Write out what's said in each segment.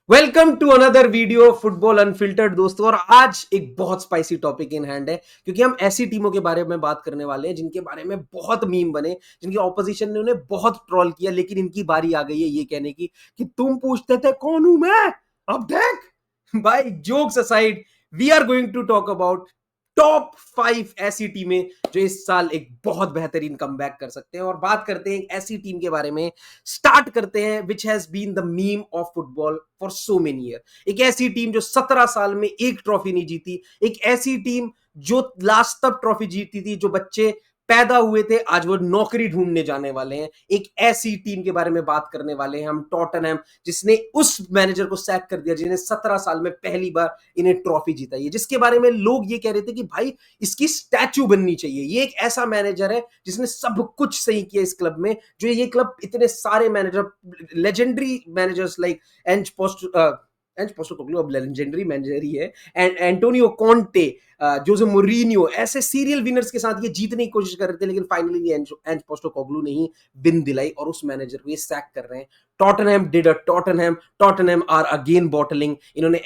Welcome to another video football unfiltered दोस्तों। और आज एक बहुत स्पाइसी टॉपिक इन हैंड है क्योंकि हम ऐसी टीमों के बारे में बात करने वाले हैं जिनके बारे में बहुत मीम बने, जिनकी ऑपोजिशन ने उन्हें बहुत ट्रोल किया, लेकिन इनकी बारी आ गई है ये कहने की कि तुम पूछते थे कौन हूं मैं, अब देख। भाई jokes aside, we are going to talk about top 5 ऐसी टीमें जो इस साल एक बहुत बेहतरीन कमबैक कर सकते हैं। और बात करते हैं एक ऐसी टीम के बारे में, स्टार्ट करते हैं which has been the meme of football for so many year. एक ऐसी टीम जो 17 साल में एक ट्रॉफी नहीं जीती, एक ऐसी टीम जो लास्ट तक ट्रॉफी जीती थी, जो बच्चे पैदा हुए थे आज वो नौकरी ढूंढने जाने वाले हैं। एक ऐसी टीम के बारे में बात करने वाले हैं हम, टॉटनहम, जिसने उस मैनेजर को सैक कर दिया जिन्हें 17 साल में पहली बार इन्हें ट्रॉफी जीताई है, जिसके बारे में लोग ये कह रहे थे कि भाई इसकी स्टैचू बननी चाहिए। ये एक ऐसा मैनेजर है जिसने सब कुछ सही किया इस क्लब में, जो ये क्लब इतने सारे manager, legendary managers like Ange Postecoglou अब लेजेंडरी मैनेजर ही है, and Antonio Conte, Jose Mourinho, ऐसे सीरियल विनर्स के साथ ये जीतने की कोशिश कर रहे थे, लेकिन फाइनली एंज पोस्टेकोग्लू ने ही विन दिलाई और उस मैनेजर को ये सैक कर रहे हैं। Tottenham did a Tottenham are again bottling. इन्होंने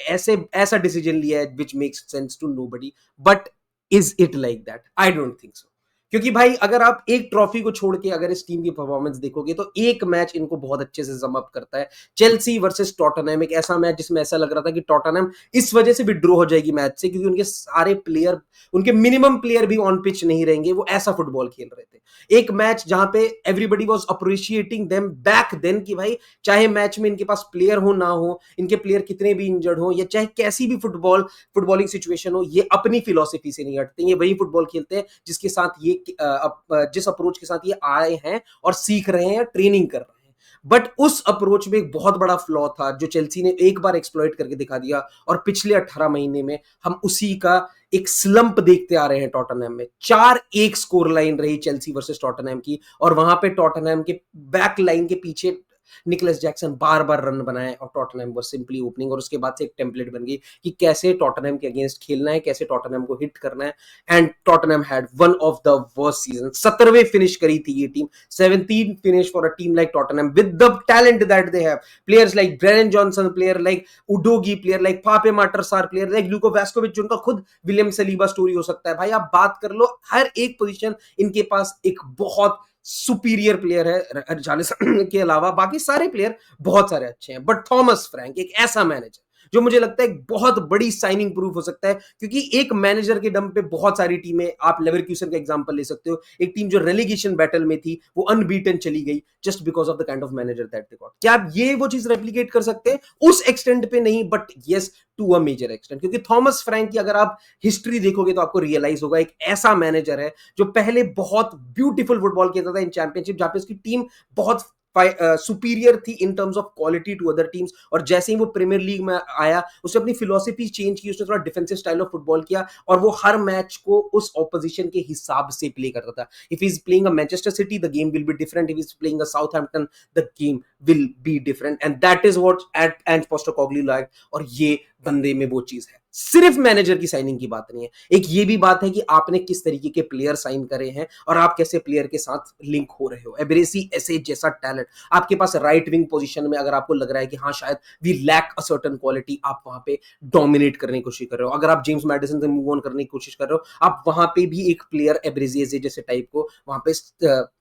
ऐसा डिसीजन लिया है which makes sense to nobody, but is it like that? I don't think so. क्योंकि भाई अगर आप एक ट्रॉफी को छोड़ के अगर इस टीम की परफॉर्मेंस देखोगे तो एक मैच इनको बहुत अच्छे से सम अप करता है, चेल्सी वर्सेस टॉटनहम। एक ऐसा मैच जिसमें ऐसा लग रहा था कि टॉटनहम इस वजह से विड्रॉ हो जाएगी मैच से, क्योंकि उनके सारे प्लेयर, उनके मिनिमम प्लेयर भी ऑन पिच नहीं रहेंगे, वो ऐसा फुटबॉल खेल रहे थे। एक मैच जहां पे everybody was appreciating them back then कि भाई चाहे मैच में इनके पास प्लेयर हो ना हो, इनके प्लेयर कितने भी इंजर्ड हो, या चाहे कैसी भी फुटबॉलिंग सिचुएशन हो, ये अपनी फिलॉसफी से नहीं हटते। ये वही फुटबॉल खेलते हैं जिसके साथ ये जिस अप्रोच के साथ ये आए हैं और सीख रहे हैं, ट्रेनिंग कर रहे हैं। बट उस अप्रोच में एक बहुत बड़ा फ्लॉ था जो चेल्सी ने एक बार एक्सप्लॉइट करके दिखा दिया, और पिछले 18 महीने में हम उसी का एक स्लंप देखते आ रहे हैं। टॉटनहम में 4-1 स्कोर लाइन रही चेल्सी वर्सेस टॉटनहम की, और वहां पे टॉटनहम के बैक लाइन के पीछे निकोलस जैक्सन बार बार रन बनाए और टॉटनहम वाज सिंपली ओपनिंग। और उसके बाद से एक टेम्पलेट बन गई कि कैसे टॉटनहम के अगेंस्ट खेलना है, कैसे टॉटनहम को हिट करना है। And Tottenham had one of the worst season. 17वें फिनिश करी थी ये टीम, 17 finish for a team like Tottenham with the talent that they have. Players like Brennan Johnson, player like Udogie, player like Pape Matar Sarr, player like Luka Vuskovic, जिनका खुद William Saliba story हो सकता है। भाई आप बात कर लो, हर एक पोजीशन इनके पास एक बहुत सुपीरियर प्लेयर है। जालिसन के अलावा बाकी सारे प्लेयर बहुत सारे अच्छे हैं, बट थॉमस फ्रैंक एक ऐसा मैनेजर जो मुझे लगता है एक बहुत बड़ी साइनिंग प्रूफ हो सकता है, क्योंकि एक मैनेजर के दम पे बहुत सारी टीमें, आप लेवरक्यूसन का एग्जांपल ले सकते हो, एक टीम जो रेलीगेशन बैटल में थी वो अनबीटन चली गई just because of the kind of manager that they got. क्या आप ये वो चीज रेप्लिकेट कर सकते हैं? उस एक्सटेंट पे नहीं, but yes to a major extent. क्योंकि थॉमस फ्रैंक की अगर आप हिस्ट्री देखोगे तो आपको रियलाइज होगा एक ऐसा मैनेजर है जो पहले बहुत ब्यूटीफुल फुटबॉल खेलता था इन चैंपियनशिप, जहां पे उसकी टीम बहुत सुपीरियर थी in terms of quality to other teams, और जैसे ही वो प्रीमियर लीग में आया उसने अपनी फिलोसफी चेंज की, उसने थोड़ा डिफेंसिव स्टाइल ऑफ फुटबॉल किया, और वो हर मैच को उस ऑपोजिशन के हिसाब से प्ले करता था। If is playing a Manchester City the game will be different, if is playing a Southampton the game will be different, and that is what Ange Postecoglou like. और ये बंदे में वो चीज है। सिर्फ मैनेजर की साइनिंग की बात नहीं है, एक ये भी बात है कि आपने किस तरीके के प्लेयर साइन करे हैं और आप कैसे प्लेयर के साथ लिंक हो रहे हो। एब्रेसी ऐसे जैसा टैलेंट आपके पास राइट विंग पोजीशन में, अगर आपको लग रहा है कि हाँ शायद we lack a certain quality, आप वहां पे डोमिनेट करने की कोशिश कर रहे हो। अगर आप जेम्स मैडिसन से मूव ऑन करने की कोशिश कर रहे हो, आप वहां पे भी एक प्लेयर एब्रेसी जैसे टाइप को वहां पे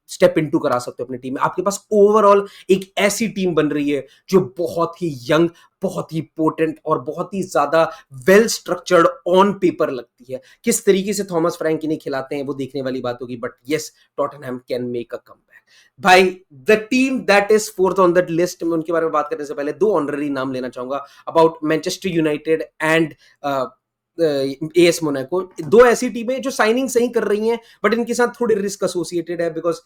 स्टेप इनटू करा सकते हो अपनी टीम में। आपके पास ओवरऑल एक ऐसी टीम बन रही है जो बहुत ही यंग, बहुत ही पोटेंट और बहुत ही ज्यादा वेल स्ट्रक्चर्ड ऑन पेपर लगती है। किस तरीके से थॉमस फ्रैंक इन्हें खिलाते हैं वो देखने वाली बात होगी, but yes Tottenham can make a comeback. भाई the team that is fourth on that list में, उनके बारे में बात करने से पहले दो ऑनररी नाम लेना चाहूंगा about Manchester United and as Monaco. दो ऐसी टीमें जो साइनिंग सही कर रही हैं, बट इनके साथ थोड़ी रिस्क एसोसिएटेड है, because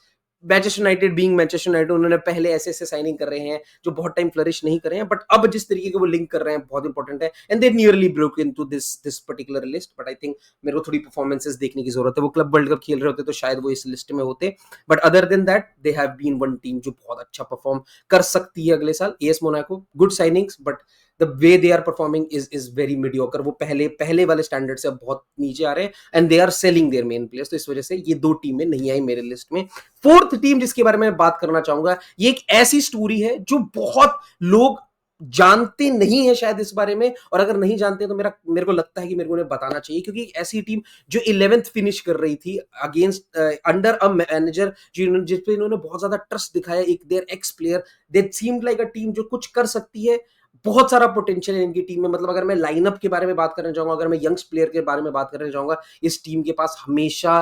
Manchester United being Manchester United, उन्होंने पहले ऐसे ऐसे साइनिंग कर रहे हैं जो बहुत टाइम फ्लरिश नहीं कर रहे हैं, बट अब जिस तरीके के वो लिंक कर रहे हैं बहुत इंपॉर्टेंट है, and they nearly broke into this particular list. But I think मेरे को थोड़ी परफॉर्मेंसेस देखने की जरूरत है। वो क्लब वर्ल्ड कप खेल रहे होते तो शायद वो इस लिस्ट में होते, but other than that they have been one team जो बहुत अच्छा परफॉर्म कर सकती है अगले साल। AS Monaco good signings, but the way they are performing is very mediocre. वो पहले वाले स्टैंडर्ड से अब बहुत नीचे आ रहे हैं, and they are selling their main players, तो इस वजह से ये दो टीमें नहीं आई मेरे लिस्ट में। फोर्थ टीम जिसके बारे में बात करना चाहूंगा, ये एक ऐसी स्टोरी है जो बहुत लोग जानते नहीं है शायद इस बारे में, और अगर नहीं जानते तो मेरे को लगता है कि मेरे को उन्हें बताना चाहिए, क्योंकि एक ऐसी टीम जो 11th फिनिश कर रही थी अगेंस्ट अंडर अ मैनेजर जिस पे इन्होंने बहुत ज्यादा ट्रस्ट दिखाया, एक their ex player, they seemed like a team जो कुछ कर सकती है। बहुत सारा पोटेंशियल है इनकी टीम में। मतलब अगर मैं लाइनअप के बारे में बात करना चाहूंगा, अगर मैं यंग्स प्लेयर के बारे में बात करना चाहूंगा, इस टीम के पास हमेशा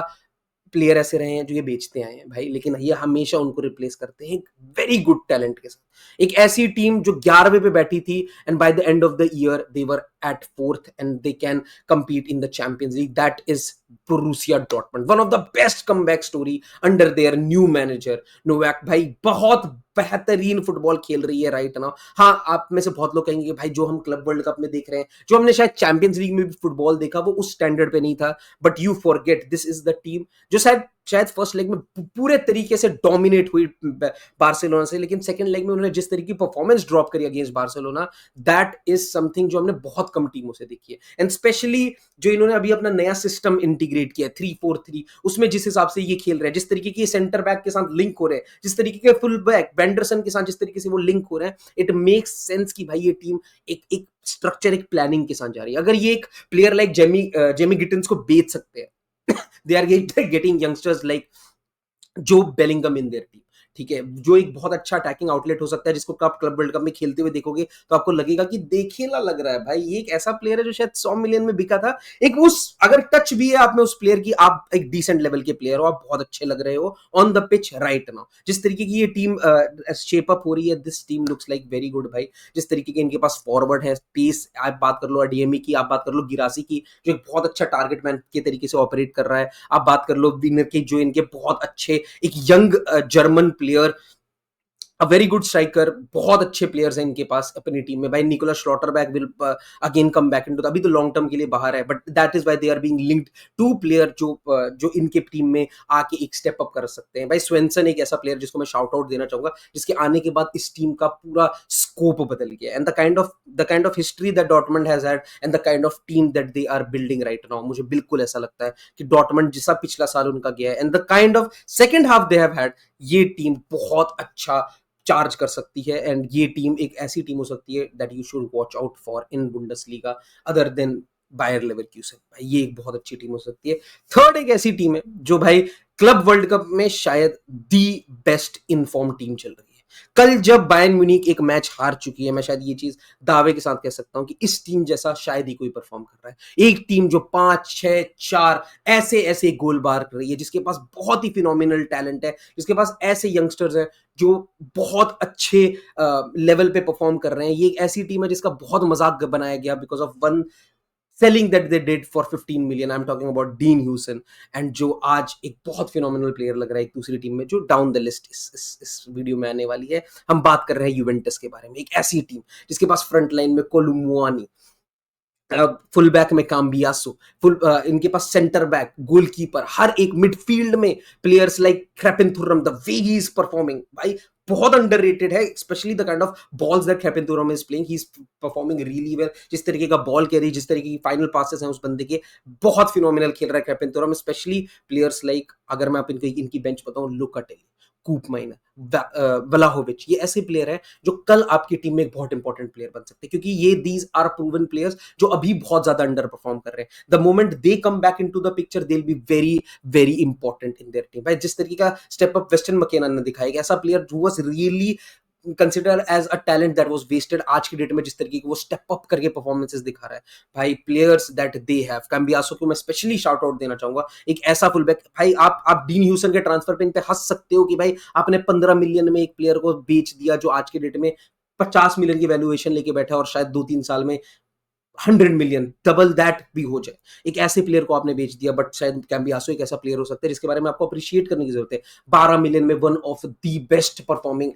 प्लेयर ऐसे रहे हैं जो ये बेचते आए हैं भाई, लेकिन ये हमेशा उनको रिप्लेस करते हैं वेरी गुड टैलेंट के साथ। एक ऐसी टीम जो 11वें पे बैठी थी, and by the end of the year they were at fourth and they can compete in the Champions League. That is Borussia Dortmund. One of the best comeback story under their new manager Novak भाई, बहुत बेहतरीन football खेल रही है right now. हाँ, आप में से बहुत लोग कहेंगे कि भाई जो हम क्लब वर्ल्ड कप में देख रहे हैं, जो हमने शायद चैंपियंस लीग में भी फुटबॉल देखा, वो उस स्टैंडर्ड पे नहीं था। But you forget, this is the team जो शायद शायद फर्स्ट लेग में पूरे तरीके से डोमिनेट हुई बार्सिलोना से, लेकिन सेकंड लेग में उन्होंने जिस तरीके की परफॉर्मेंस ड्रॉप करी against Barcelona, that is something जो हमने बहुत कम टीमों से देखी है। एंड स्पेशली जो इन्होंने अभी अपना नया सिस्टम इंटीग्रेट किया 3-4-3, उसमें जिस हिसाब से ये खेल रहे हैं, जिस तरीके की सेंटर बैक के साथ लिंक हो रहे हैं, जिस तरीके के फुल बैक वेंडरसन के साथ जिस तरीके से वो लिंक हो रहे हैं, इट मेक्स सेंस कि भाई ये टीम एक एक स्ट्रक्चर, एक प्लानिंग के साथ जा रही है। अगर ये एक प्लेयर लाइक जेमी गिटन्स को बेच सकते हैं, they are getting youngsters like जो बेलिंगम इन देयर टीम, ठीक है, जो एक बहुत अच्छा अटैकिंग आउटलेट हो सकता है, जिसको आप क्लब वर्ल्ड कप में खेलते हुए देखोगे तो आपको लगेगा कि देखेला लग रहा है भाई, ये एक ऐसा प्लेयर है जो शायद 100 मिलियन में बिका था। एक उस अगर टच भी है आप में उस प्लेयर की, आप एक डिसेंट लेवल के प्लेयर हो, आप बहुत अच्छे लग रहे हो on the pitch right now. जिस तरीके की ये टीम शेप अप हो रही है, this team looks like very good भाई। जिस तरीके के इनके पास फॉरवर्ड है, पेस, आप बात कर लो अडीएमी की, आप बात कर लो गिरासी की, जो एक बहुत अच्छा टारगेट मैन के तरीके से ऑपरेट कर रहा है, आप बात कर लो विनर के, जो इनके बहुत अच्छे एक young German player, a very good striker, बहुत अच्छे प्लेयर्स हैं इनके पास अपनी टीम में भाई। Nicolas Schlotterbeck will again come back into, अभी तो लॉन्ग टर्म के लिए बाहर है, but that is why they are being linked to player जो इनके टीम में आके एक स्टेप अप कर सकते हैं भाई। स्वेंसन एक ऐसा प्लेयर जिसको मैं शाउट आउट देना चाहूंगा, जिसके आने के बाद इस टीम का पूरा स्कोप बदल गया, and the kind of history that Dortmund has had and the kind of team that they are building right now, मुझे बिल्कुल ऐसा लगता है कि डॉर्टमंड जैसा पिछला साल उनका गया है, and the kind of second half they have had, ये टीम बहुत अच्छा चार्ज कर सकती है। एंड ये टीम एक ऐसी टीम हो सकती है that you should watch out for in Bundesliga other than Bayer Leverkusen भाई, ये एक बहुत अच्छी टीम हो सकती है। थर्ड एक ऐसी टीम है जो भाई क्लब वर्ल्ड कप में शायद दी बेस्ट इनफॉर्म टीम चल रही है। कल जब बायर्न म्यूनिख एक मैच हार चुकी है, मैं शायद ये चीज दावे के साथ कह सकता हूं कि इस टीम जैसा शायद ही कोई परफॉर्म कर रहा है। एक टीम जो 5-6-4 ऐसे ऐसे गोल बार कर रही है, जिसके पास बहुत ही फिनोमिनल टैलेंट है, जिसके पास ऐसे यंगस्टर्स हैं जो बहुत अच्छे लेवल पे परफॉर्म कर रहे हैं। ये एक ऐसी टीम है जिसका बहुत मजाक बनाया गया because of one selling that they did for 15 million. I am talking about dean Hewson, and जो आज एक बहुत फिनोमिनल प्लेयर लग रहा है एक दूसरी टीम में, जो डाउन द लिस्ट इस वीडियो में आने वाली है। हम बात कर रहे हैं यूवेंटस के बारे में, एक ऐसी टीम जिसके पास फ्रंट लाइन में कोलुमुआनी, फुल बैक में काम्बियासो, इनके पास सेंटर बैक, गोलकीपर, हर एक मिडफील्ड में players like Krepenthuram, the way he is performing भाई बहुत अंडररेटेड है, specially the kind of balls that Krepenthuram is playing, he is performing really well. जिस तरीके का बॉल कैरी, जिस तरीके की फाइनल पासेस हैं उस बंदे के, बहुत फिनोमिनल खेल रहा है क्रेपेंथुरम। स्पेशली प्लेयर्स लाइक, अगर मैं आप इनकी बेंच बताऊं, लुकाटेली, कूप माइनर, व्लाहोविच, ये ऐसे प्लेयर हैं जो कल आपकी टीम में एक बहुत इंपॉर्टेंट प्लेयर बन सकते हैं, क्योंकि ये दीज आर प्रूवन प्लेयर्स जो अभी बहुत ज्यादा अंडर परफॉर्म कर रहे हैं। The moment they come back into the picture, they will be very very important in their team भाई। जिस तरीके का स्टेप अप वेस्टर्न मैकेनन ने दिखाया, एक ऐसा player who was really consider as a talent that was wasted, आज की डेट में जिस तरीके की वो स्टेप अप करके परफॉर्मेंसेस दिखा रहा है भाई, प्लेयर्स दैट दे हैव। कैम्बियासो को मैं स्पेशली शाउट आउट देना चाहूंगा, एक ऐसा फुलबैक भाई। आप डीन ह्यूसन के ट्रांसफर पे इन पे हंस सकते हो कि भाई आपने 15 मिलियन में एक प्लेयर को बेच दिया जो आज के डेट में 50 मिलियन की वैल्यूएशन लेके बैठा है, और शायद 2-3 साल में 100 मिलियन, डबल दैट भी हो जाए। एक ऐसे प्लेयर को आपने बेच दिया, बट शायद कैम्बियासो एक ऐसा प्लेयर हो सकता है जिसके बारे में आपको अप्रिशिएट करने की जरूरत है। 12 मिलियन में one of the best performing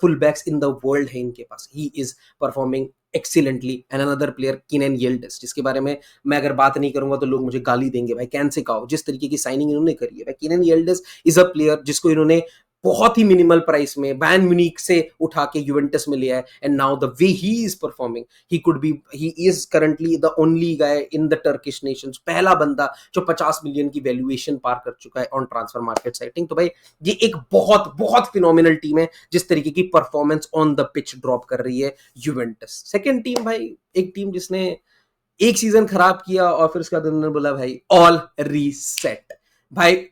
full backs in the world है इनके पास, he is performing excellently. And another player Kenan Yildiz, जिसके बारे में मैं अगर बात नहीं करूंगा तो लोग मुझे गाली देंगे भाई, कैन से कहो जिस तरीके की साइनिंग इन्होंने करी है भाई। किनेन येल्डस इज अ प्लेयर जिसको इन्होंने बहुत ही मिनिमल प्राइस में बायर्न म्यूनिख से उठा के यूवेंटस में लिया है, and now the way he is performing, he is currently the only guy in the Turkish Nations, पहला बंदा जो 50 मिलियन की वैल्यूएशन पार कर चुका है ऑन ट्रांसफर मार्केट साइटिंग। तो भाई ये एक बहुत बहुत फिनोमिनल टीम है जिस तरीके की performance on the pitch drop कर रही है यूवेंटस। सेकंड टीम भाई, एक टीम जिसने एक सीजन खराब किया और फिर उसके बाद उन्होंने बोला भाई ऑल रीसेट। भाई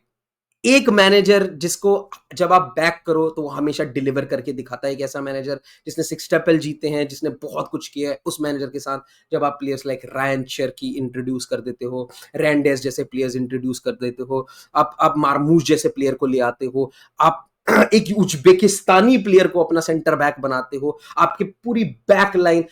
एक मैनेजर जिसको जब आप बैक करो तो वो हमेशा डिलीवर करके दिखाता है, एक ऐसा मैनेजर जिसने 6 ट्रिपल जीते हैं, जिसने बहुत कुछ किया है, उस मैनेजर के साथ जब आप प्लेयर्स लाइक रायन शेरकी इंट्रोड्यूस कर देते हो, रैंडेस जैसे प्लेयर्स इंट्रोड्यूस कर देते हो, आप मारमूश जैसे प्लेयर को ले आते हो, आप एक उज्बेकिस्तानी प्लेयर को अपना सेंटर बैक बनाते हो, आपकी पूरी बैक लाइन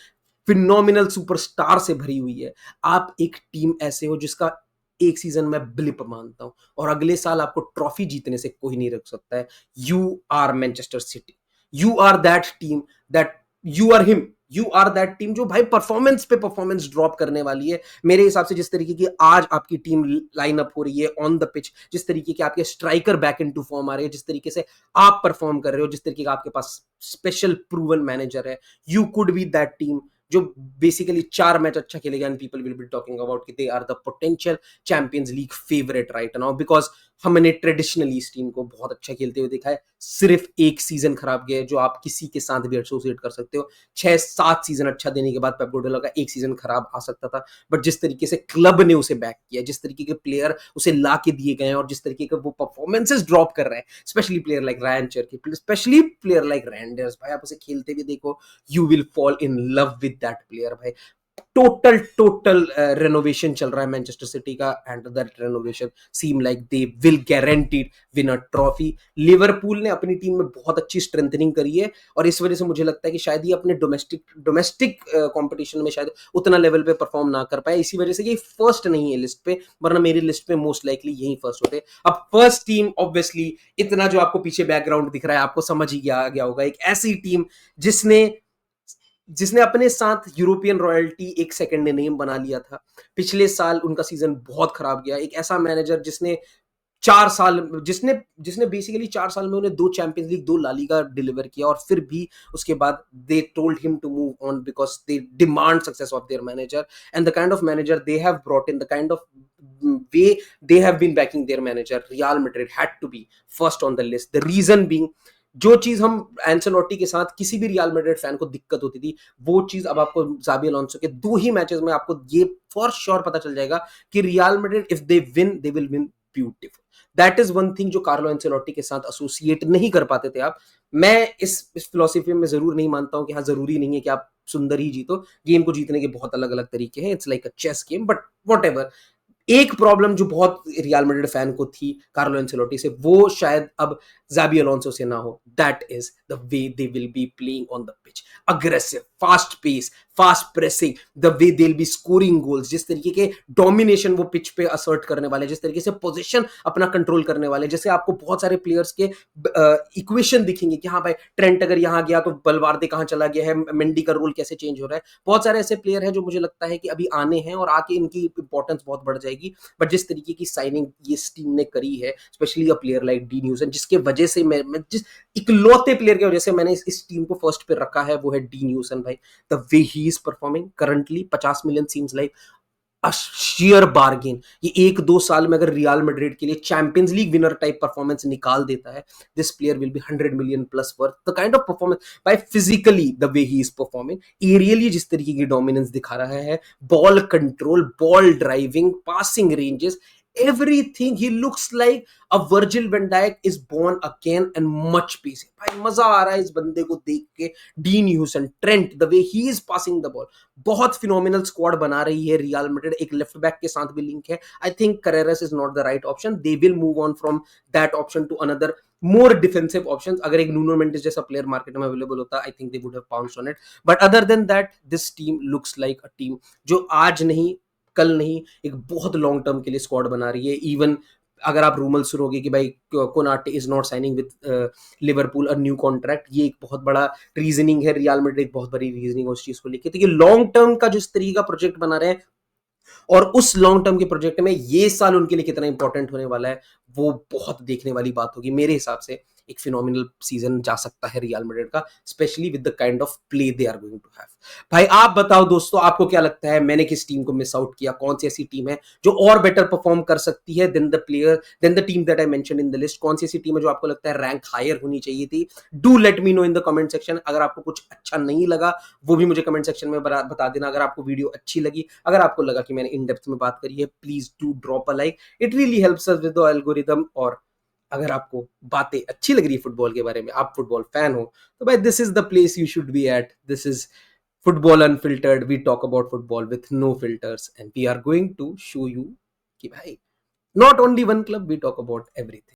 फिनोमिनल सुपरस्टार से भरी हुई है, आप एक टीम ऐसे हो जिसका एक सीजन में ब्लिप मानता हूं और अगले साल आपको ट्रॉफी जीतने से कोई नहीं रख सकता है। You are Manchester City, you are that team, that you are him, you are that team जो भाई परफॉर्मेंस पे परफॉर्मेंस ड्रॉप करने वाली है। मेरे हिसाब से जिस तरीके की आज आपकी टीम लाइनअप हो रही है ऑन द पिच, जिस तरीके के आपके स्ट्राइकर बैक इनटू फॉर्म आ रहे हैं, जिस तरीके से आप परफॉर्म कर रहे हो, जिस तरीके का आपके पास स्पेशल प्रूवन मैनेजर है, you could be that team जो बेसिकली 4 मैच अच्छा खेलेगा and people will be talking about कि they are the potential Champions League favourite right now, because हमने ट्रेडिशनली इस टीम को बहुत अच्छा खेलते हुए देखा है। सिर्फ एक सीजन खराब गया है जो आप किसी के साथ भी एसोसिएट कर सकते हो। 6-7 सीजन अच्छा देने के बाद पेप गार्डियोला का एक सीजन खराब आ सकता था, बट जिस तरीके से क्लब ने उसे बैक किया, जिस तरीके के प्लेयर उसे ला के दिए गए हैं और जिस तरीके के वो परफॉर्मेंसेस ड्रॉप कर रहे हैं, specially player like Rayan Cherki, specially player like Reijnders, भाई आप उसे खेलते हुए देखो, you will fall in love with that player. भाई टोटल रेनोवेशन चल रहा है मैनचेस्टर सिटी का, and that renovation seem like they will guaranteed win a trophy. Liverpool ने अपनी टीम में बहुत अच्छी स्ट्रेंथनिंग करी है और इस वजह से मुझे लगता है कि शायद ये अपने डोमेस्टिक कंपटीशन में शायद उतना लेवल पे परफॉर्म ना कर पाए, इसी वजह से ये फर्स्ट नहीं है लिस्ट पे, वरना मेरी लिस्ट पे मोस्ट लाइकली यही फर्स्ट होते। अब फर्स्ट टीम ऑब्वियसली, इतना जो आपको पीछे बैकग्राउंड दिख रहा है आपको समझ ही गया होगा, एक ऐसी टीम जिसने जिसने अपने साथ यूरोपियन रॉयल्टी एक सेकंड ने नेम बना लिया था। पिछले साल उनका सीजन बहुत खराब गया, एक ऐसा मैनेजर जिसने 4 साल जिसने जिसने बेसिकली 4 साल में उन्हें 2 Champions League 2 La Liga deliver किया और फिर भी उसके बाद they told him to move on because they demand success of their manager and the kind of manager they have brought in, the kind of way they have been backing their manager, Real Madrid had to be first on the list. The reason being, जो चीज हम Ancelotti के साथ किसी भी real Madrid fan को दिक्कत होती थी, वो चीज अब आपको जाबी अलोंसो के 2 ही मैचेस में आपको ये फॉर श्योर पता चल जाएगा कि real Madrid if they win they will win beautiful. That is one thing जो कार्लो एंसेलोटी के साथ एसोसिएट नहीं कर पाते थे आप। मैं इस फिलोसफी में जरूर नहीं मानता हूं कि हाँ जरूरी नहीं है कि आप सुंदर ही जीतो, गेम को जीतने के बहुत अलग अलग तरीके हैं, it's like a chess game, but whatever. एक प्रॉब्लम जो बहुत रियल मैड्रिड फैन को थी कार्लो एंसेलोटी से, वो शायद अब जाबी अलोंसो से ना हो, that is the way they will be playing on the pitch, aggressive, fast pace, fast pressing, the way they will be scoring goals, जिस तरीके के डोमिनेशन वो पिच पे असर्ट करने वाले, जिस तरीके से पोजीशन अपना कंट्रोल करने वाले, जैसे आपको बहुत सारे प्लेयर्स के इक्वेशन दिखेंगे कि हाँ भाई ट्रेंट अगर यहाँ गया तो बलवार्दे कहाँ चला गया है, मेंडी का रोल कैसे चेंज हो रहा है। बहुत सारे ऐसे प्लेयर हैं जो मुझे लगता है कि अभी आने हैं और आके इनकी इंपॉर्टेंस बहुत बढ़ जाएगी, बट जिस तरीके की साइनिंग इस टीम ने करी है, स्पेशली अ प्लेयर लाइक डी न्यूसन, जिसके वजह से मैं जिस इकलौते प्लेयर की वजह से मैंने इस टीम को फर्स्ट पे रखा है, वो है डी न्यूसन। भाई the way he is performing currently, 50 million seems like a share bargain. ये 1-2 साल में अगर रियल मैड्रिड के लिए champions league winner type performance निकाल देता है, this player will be 100 million plus worth. The kind of performance by physically the way he is performing, aerially जिस तरीके की डोमिनेंस दिखा रहा है, ball control, ball driving, passing ranges, everything, he looks like a Virgil van Dijk is born again and much pace. भाई मजा आ रहा है इस बंदे को देख के। Dean Huijsen, Trent, the way he is passing the ball, बहुत फिनोमिनल स्क्वाड बना रही है रियल मैड्रिड। एक लेफ्ट बैक के साथ भी लिंक है, I think Carreras is not the right option, they will move on from that option to another more defensive options. अगर एक नूनो मेंडिस जैसा प्लेयर मार्केट में अवेलेबल होता, I think they would have pounced on it, but other than that this team looks like a team जो आज नहीं कल नहीं एक बहुत लॉन्ग टर्म के लिए स्क्वाड बना रही है। इवन अगर आप रूमर सुनोगे कि भाई Konate is not signing with Liverpool a new contract, ये एक बहुत बड़ा रीजनिंग है रियल मैड्रिड, एक बहुत बड़ी रीजनिंग है उस चीज को लेकर। तो ये लॉन्ग टर्म का जिस तरीके का प्रोजेक्ट बना रहे हैं और उस लॉन्ग टर्म के प्रोजेक्ट में ये साल उनके लिए कितना इंपॉर्टेंट होने वाला है, वो बहुत देखने वाली बात होगी मेरे हिसाब से। एक फिनोमिनल सीजन जा सकता है रियल मैड्रिड का, especially with the kind of play they are going to have. भाई आप बताओ दोस्तों, आपको क्या लगता है, मैंने किस टीम को मिस आउट किया, कौन सी ऐसी टीम है जो और बेटर परफॉर्म कर सकती है then the team that I mention in the list? कौन सी ऐसी टीम है जो आपको लगता है रैंक हायर होनी चाहिए थी? Do let me know in the comment section. अगर आपको कुछ अच्छा नहीं लगा वो भी मुझे कमेंट सेक्शन में बता देना। अगर आपको वीडियो अच्छी लगी, अगर आपको लगा कि मैंने इन डेप्थ में बात करी है, please do drop a like, it really helps us with the algorithm. और अगर आपको बातें अच्छी लग रही है फुटबॉल के बारे में, आप फुटबॉल फैन हो, तो भाई this is the place you should be at. This is football unfiltered. We talk about football with no filters and we are going to show you कि भाई not only one club, we talk about everything.